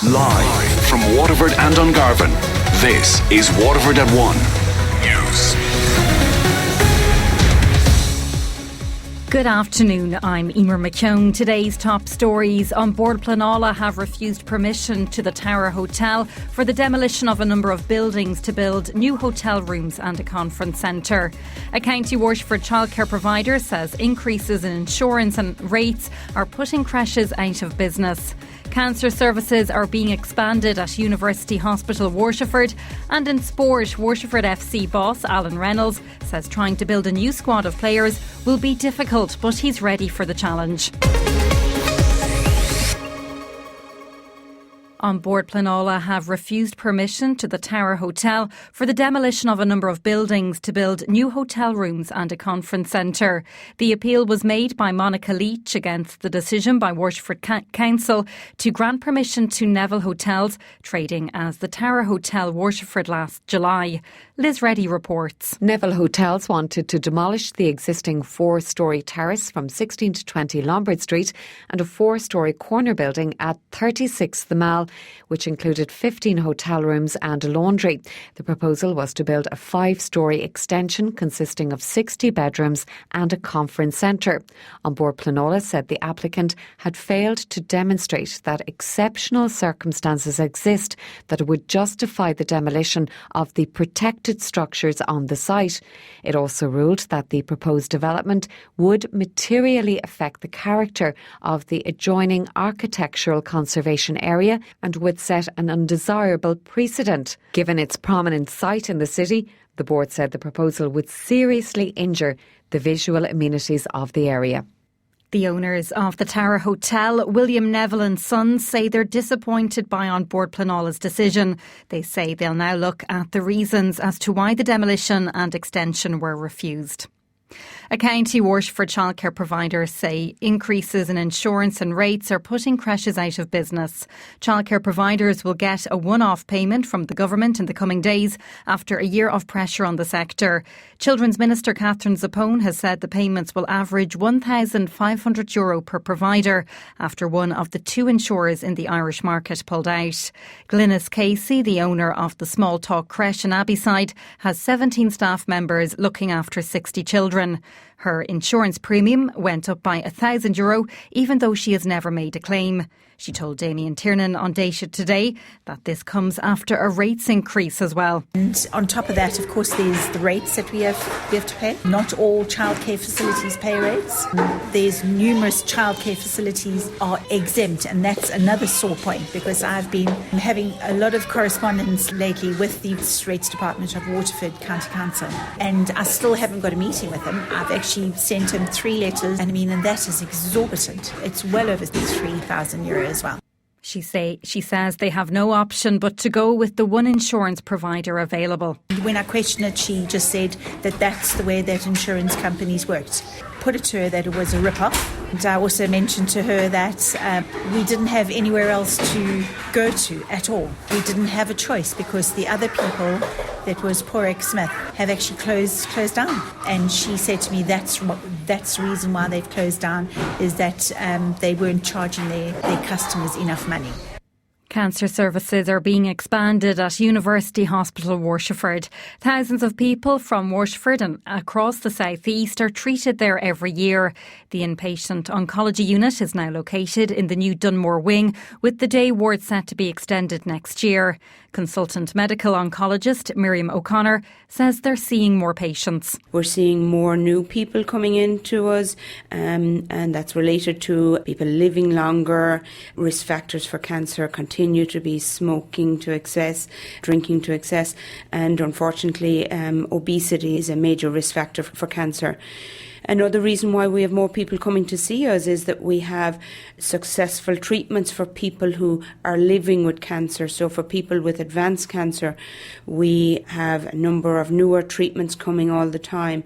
Live from Waterford and Dungarvan, this is Waterford at 1 News. Good afternoon, I'm Eimear McKeown. Today's top stories. On board Planala have refused permission to the Tower Hotel for the demolition of a number of buildings to build new hotel rooms and a conference centre. A County Waterford childcare provider says increases in insurance and rates are putting creches out of business. Cancer services are being expanded at University Hospital Waterford. And in sport, Waterford FC boss Alan Reynolds says trying to build a new squad of players will be difficult, but he's ready for the challenge. On board Planala have refused permission to the Tower Hotel for the demolition of a number of buildings to build new hotel rooms and a conference centre. The appeal was made by Monica Leach against the decision by Waterford Council to grant permission to Neville Hotels, trading as the Tower Hotel Waterford last July. Liz Reddy reports. Neville Hotels wanted to demolish the existing 4-storey terrace from 16 to 20 Lombard Street and a 4-storey corner building at 36 The Mall, which included 15 hotel rooms and a laundry. The proposal was to build a 5-storey extension consisting of 60 bedrooms and a conference centre. On board Planala said the applicant had failed to demonstrate that exceptional circumstances exist that would justify the demolition of the protected structures on the site. It also ruled that the proposed development would materially affect the character of the adjoining architectural conservation area and would set an undesirable precedent. Given its prominent site in the city, the board said the proposal would seriously injure the visual amenities of the area. The owners of the Tower Hotel, William Neville and Sons, say they're disappointed by On Board Planala's decision. They say they'll now look at the reasons as to why the demolition and extension were refused. A County Waterford childcare provider say increases in insurance and rates are putting creches out of business. Childcare providers will get a one-off payment from the government in the coming days after a year of pressure on the sector. Children's Minister Catherine Zappone has said the payments will average €1,500 per provider after one of the 2 insurers in the Irish market pulled out. Glynis Casey, the owner of the Small Talk creche in Abbeyside, has 17 staff members looking after 60 children. Her insurance premium went up by €1,000 even though she has never made a claim. She told Damien Tiernan on Daysha today that this comes after a rates increase as well. And on top of that, of course, there's the rates that we have to pay. Not all childcare facilities pay rates. There's numerous childcare facilities are exempt, and that's another sore point because I've been having a lot of correspondence lately with the rates department of Waterford County Council, and I still haven't got a meeting with them. I've actually sent him 3 letters, and that is exorbitant. It's well over €3,000 as well. She says they have no option but to go with the one insurance provider available. When I questioned it, she just said that that's the way that insurance companies worked. Put it to her that it was a rip-off. And I also mentioned to her that we didn't have anywhere else to go to at all. We didn't have a choice because the other people, that was Porrick Smith, have actually closed down. And she said to me that's the reason why they've closed down, is that they weren't charging their customers enough money. Cancer services are being expanded at University Hospital Waterford. Thousands of people from Waterford and across the South East are treated there every year. The inpatient oncology unit is now located in the new Dunmore wing, with the day ward set to be extended next year. Consultant medical oncologist Miriam O'Connor says they're seeing more patients. We're seeing more new people coming in to us, and that's related to people living longer. Risk factors for cancer continue to be smoking to excess, drinking to excess, and unfortunately obesity is a major risk factor for cancer. Another reason why we have more people coming to see us is that we have successful treatments for people who are living with cancer. So for people with advanced cancer, we have a number of newer treatments coming all the time.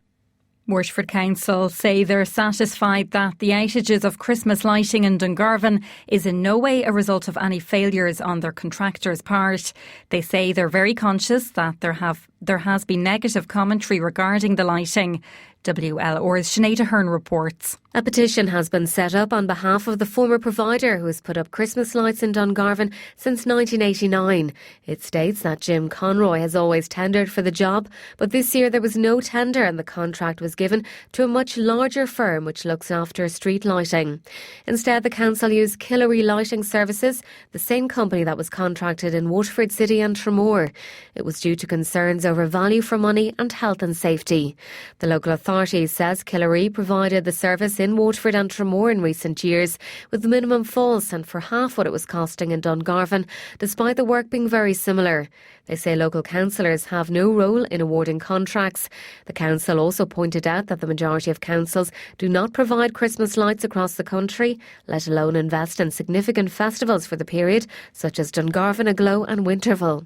Waterford Council say they're satisfied that the outages of Christmas lighting in Dungarvan is in no way a result of any failures on their contractor's part. They say they're very conscious that there has been negative commentary regarding the lighting. WLR's Sinead Ahern reports. A petition has been set up on behalf of the former provider who has put up Christmas lights in Dungarvan since 1989. It states that Jim Conroy has always tendered for the job, but this year there was no tender and the contract was given to a much larger firm which looks after street lighting. Instead, the council used Killary Lighting Services, the same company that was contracted in Waterford City and Tramore. It was due to concerns over value for money and health and safety. The local authority says Killary provided the service in Waterford and Tramore in recent years with minimum falls and for half what it was costing in Dungarvan, despite the work being very similar. They say local councillors have no role in awarding contracts. The council also pointed out that the majority of councils do not provide Christmas lights across the country, let alone invest in significant festivals for the period, such as Dungarvan Aglow and Winterval.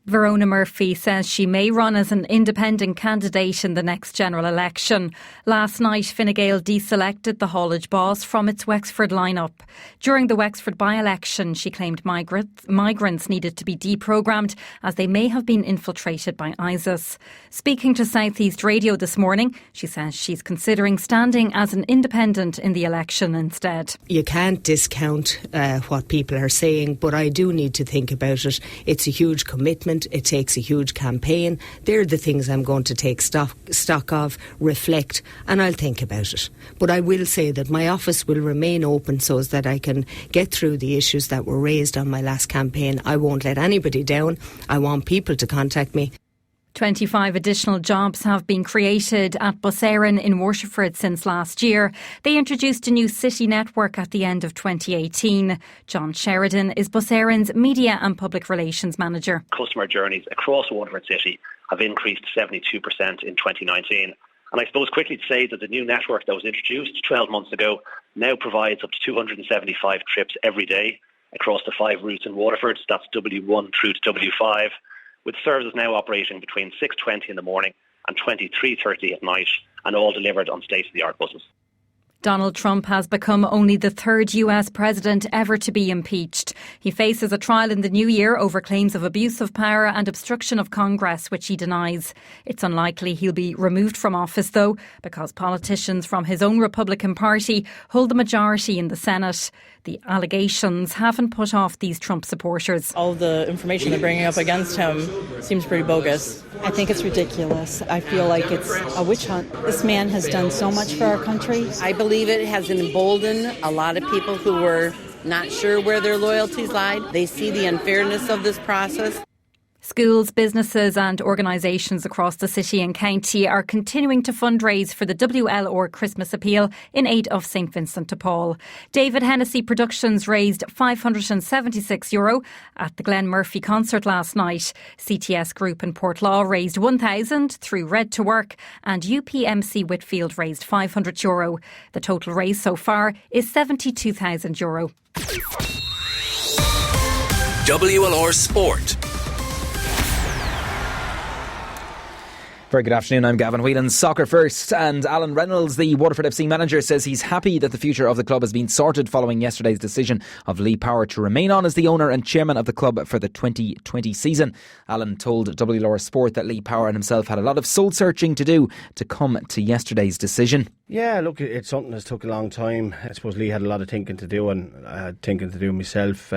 Verona Murphy says she may run as an independent candidate in the next general election. Last night, Fine Gael deselected the haulage boss from its Wexford lineup. During the Wexford by-election, she claimed migrants needed to be deprogrammed as they may have been infiltrated by ISIS. Speaking to South East Radio this morning, she says she's considering standing as an independent in the election instead. You can't discount what people are saying, but I do need to think about it. It's a huge commitment. It takes a huge campaign. They're the things I'm going to take stock of, reflect, and I'll think about it. But I will say that my office will remain open so that I can get through the issues that were raised on my last campaign. I won't let anybody down. I want people to contact me. 25 additional jobs have been created at Bus Éireann in Waterford since last year. They introduced a new city network at the end of 2018. John Sheridan is Bus Éireann's Media and Public Relations Manager. Customer journeys across Waterford City have increased 72% in 2019. And I suppose quickly to say that the new network that was introduced 12 months ago now provides up to 275 trips every day across the 5 routes in Waterford. That's W1 through to W5. With services now operating between 6:20 in the morning and 23:30 at night, and all delivered on state-of-the-art buses. Donald Trump has become only the third US president ever to be impeached. He faces a trial in the new year over claims of abuse of power and obstruction of Congress, which he denies. It's unlikely he'll be removed from office, though, because politicians from his own Republican Party hold the majority in the Senate. The allegations haven't put off these Trump supporters. All the information they're bringing up against him seems pretty bogus. I think it's ridiculous. I feel like it's a witch hunt. This man has done so much for our country. I believe it has emboldened a lot of people who were not sure where their loyalties lied. They see the unfairness of this process. Schools, businesses and organisations across the city and county are continuing to fundraise for the WLR Christmas Appeal in aid of St Vincent de Paul. David Hennessy Productions raised €576 at the Glen Murphy concert last night. CTS Group in Portlaw raised €1,000 through Red to Work, and UPMC Whitfield raised €500. The total raise so far is €72,000. WLR Sport. Very good afternoon, I'm Gavin. Whelan. Soccer first, and Alan Reynolds, the Waterford FC manager, says he's happy that the future of the club has been sorted following yesterday's decision of Lee Power to remain on as the owner and chairman of the club for the 2020 season. Alan told WLR Sport that Lee Power and himself had a lot of soul searching to do to come to yesterday's decision. Yeah, look, it's something that's took a long time. I suppose Lee had a lot of thinking to do, and I had thinking to do myself.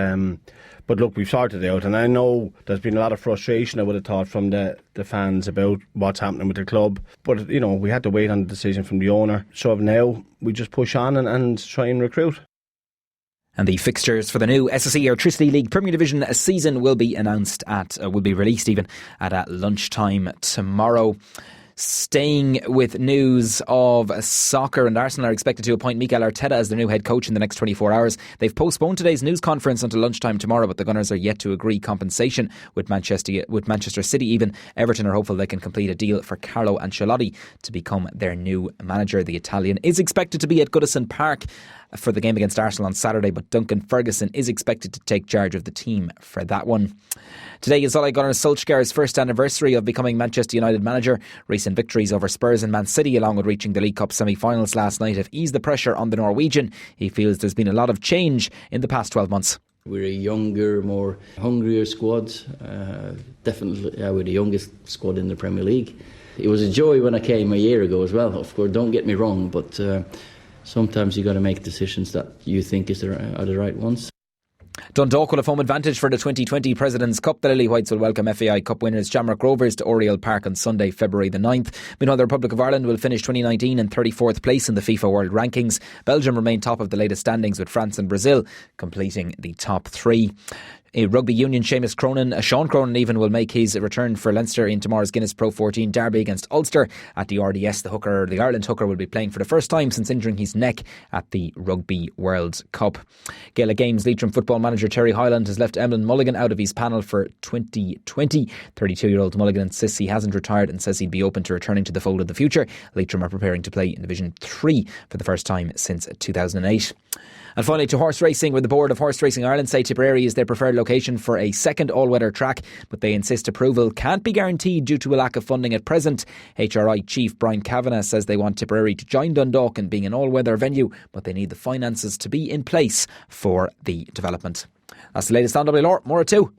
But look, we've sorted it out, and I know there's been a lot of frustration, I would have thought, from the fans about what's happening with the club. But, you know, we had to wait on the decision from the owner. So now we just push on and try and recruit. And the fixtures for the new SSE Electricity League Premier Division season will be released even at lunchtime tomorrow. Staying with news of soccer, and Arsenal are expected to appoint Mikel Arteta as their new head coach in the next 24 hours. They've postponed today's news conference until lunchtime tomorrow, but the Gunners are yet to agree compensation with Manchester City. Even Everton are hopeful they can complete a deal for Carlo Ancelotti to become their new manager. The Italian is expected to be at Goodison Park for the game against Arsenal on Saturday, but Duncan Ferguson is expected to take charge of the team for that one. Today is Ole Gunnar Solskjaer's first anniversary of becoming Manchester United manager. Recent victories over Spurs and Man City, along with reaching the League Cup semi-finals last night, have eased the pressure on the Norwegian. He feels there's been a lot of change in the past 12 months. We're a younger, more hungrier squad. Definitely we're the youngest squad in the Premier League. It was a joy when I came a year ago as well. Of course, don't get me wrong, but sometimes you got to make decisions that you think are the right ones. Dundalk will have home advantage for the 2020 President's Cup. The Lily Whites will welcome FAI Cup winners Shamrock Rovers to Oriel Park on Sunday, February the 9th. Meanwhile, the Republic of Ireland will finish 2019 in 34th place in the FIFA World Rankings. Belgium remain top of the latest standings, with France and Brazil completing the top three. Rugby union Sean Cronin even will make his return for Leinster in tomorrow's Guinness Pro 14 derby against Ulster at the RDS. The Ireland hooker will be playing for the first time since injuring his neck at the Rugby World Cup. Gaelic Games Leitrim football manager Terry Hyland has left Emlyn Mulligan out of his panel for 2020. 32-year-old Mulligan insists he hasn't retired and says he'd be open to returning to the fold of the future. Leitrim are preparing to play in Division 3 for the first time since 2008. And finally to horse racing, where the Board of Horse Racing Ireland say Tipperary is their preferred location for a second all-weather track, but they insist approval can't be guaranteed due to a lack of funding at present. HRI Chief Brian Kavanagh says they want Tipperary to join Dundalk in being an all-weather venue, but they need the finances to be in place for the development. That's the latest on WLR. More at 2.